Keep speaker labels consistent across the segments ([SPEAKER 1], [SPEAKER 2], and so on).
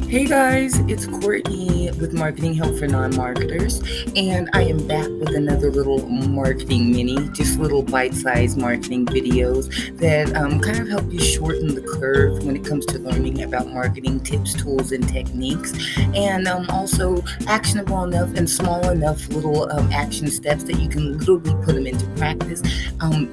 [SPEAKER 1] Hey guys, it's Courtney with Marketing Help for Non-Marketers, and I am back with another little marketing mini, just little bite-sized marketing videos that kind of help you shorten the curve when it comes to learning about marketing tips, tools, and techniques, and also actionable enough and small enough little action steps that you can literally put them into practice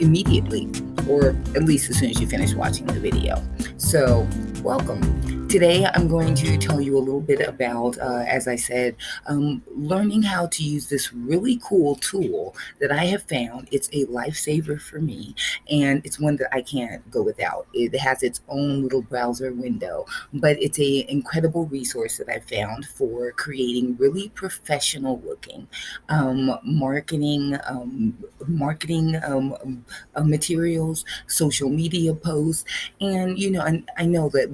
[SPEAKER 1] immediately, or at least as soon as you finish watching the video. So, welcome. Today, I'm going to tell you a little bit about, as I said, learning how to use this really cool tool that I have found. It's a lifesaver for me, and it's one that I can't go without. It has its own little browser window, but it's an incredible resource that I found for creating really professional looking marketing materials, social media posts, and and I know that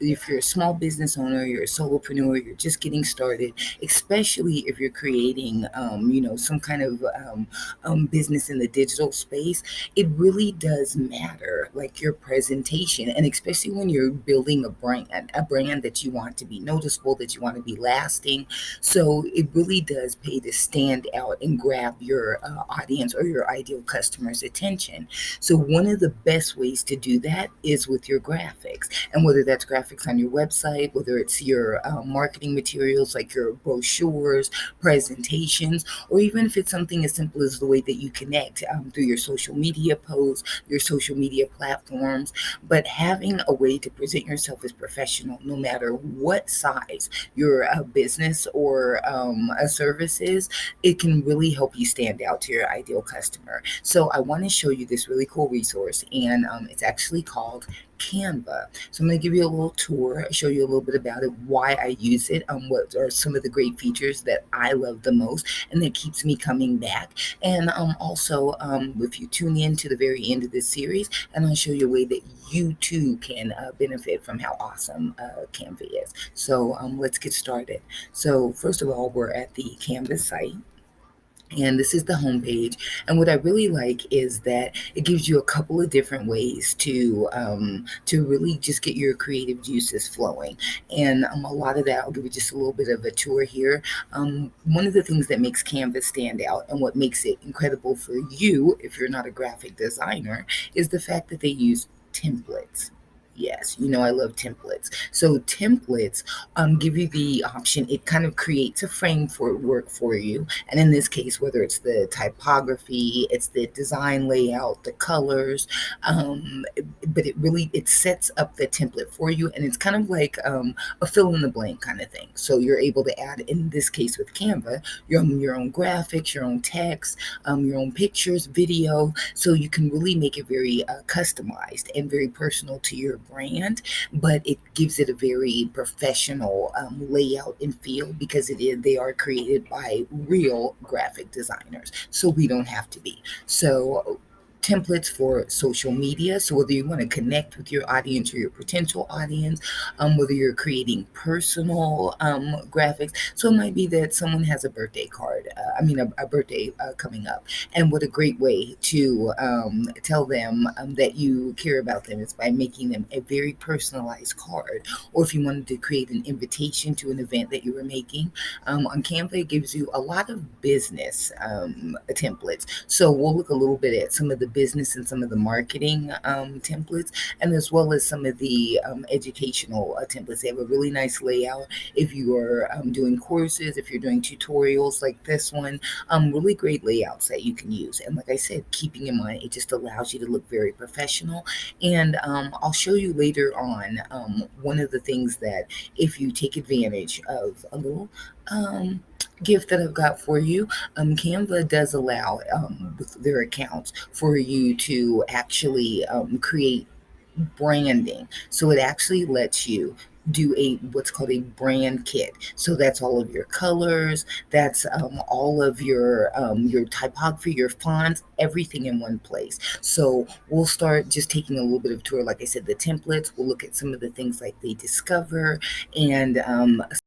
[SPEAKER 1] if you're a small business owner, you're a solopreneur, you're just getting started, especially if you're creating, some kind of business in the digital space, it really does matter, like your presentation, and especially when you're building a brand that you want to be noticeable, that you want to be lasting. So it really does pay to stand out and grab your audience or your ideal customer's attention. So one of the best ways to do that is with your graphics, and whether that's graphics on your website, whether it's your marketing materials like your brochures, presentations, or even if it's something as simple as the way that you connect through your social media posts, your social media platforms. But having a way to present yourself as professional, no matter what size your business or a service is, it can really help you stand out to your ideal customer. So I want to show you this really cool resource, and it's actually called Canva. So I'm going to give you a little tour, show you a little bit about it, why I use it, what are some of the great features that I love the most and that keeps me coming back. And also, if you tune in to the very end of this series, and I'll show you a way that you too can benefit from how awesome Canva is. So let's get started. So first of all, we're at the Canva site, and this is the homepage. And what I really like is that it gives you a couple of different ways to really just get your creative juices flowing. And a lot of that, I'll give you just a little bit of a tour here. One of the things that makes Canvas stand out and what makes it incredible for you, if you're not a graphic designer, is the fact that they use templates. Yes, I love templates. So templates give you the option. It kind of creates a frame for work for you. And in this case, whether it's the typography, it's the design layout, the colors, but it sets up the template for you, and it's kind of like a fill in the blank kind of thing. So you're able to add, in this case with Canva, your own graphics, your own text, your own pictures, video, so you can really make it very customized and very personal to your brand, but it gives it a very professional layout and feel, because they are created by real graphic designers, so we don't have to be. So templates for social media. So whether you want to connect with your audience or your potential audience, whether you're creating personal graphics. So it might be that someone has a birthday card, a birthday coming up. And what a great way to tell them that you care about them is by making them a very personalized card. Or if you wanted to create an invitation to an event that you were making, on Canva, it gives you a lot of business templates. So we'll look a little bit at some of the business and some of the marketing templates, and as well as some of the educational templates. They have a really nice layout if you are doing courses, if you're doing tutorials like this one. Really great layouts that you can use. And like I said, keeping in mind, it just allows you to look very professional. And I'll show you later on one of the things that, if you take advantage of a little gift that I've got for you, Canva does allow, with their accounts, for you to actually create branding. So it actually lets you do what's called a brand kit. So that's all of your colors, that's all of your typography, your fonts, everything in one place. So we'll start just taking a little bit of tour. Like I said, the templates. We'll look at some of the things like they discover, and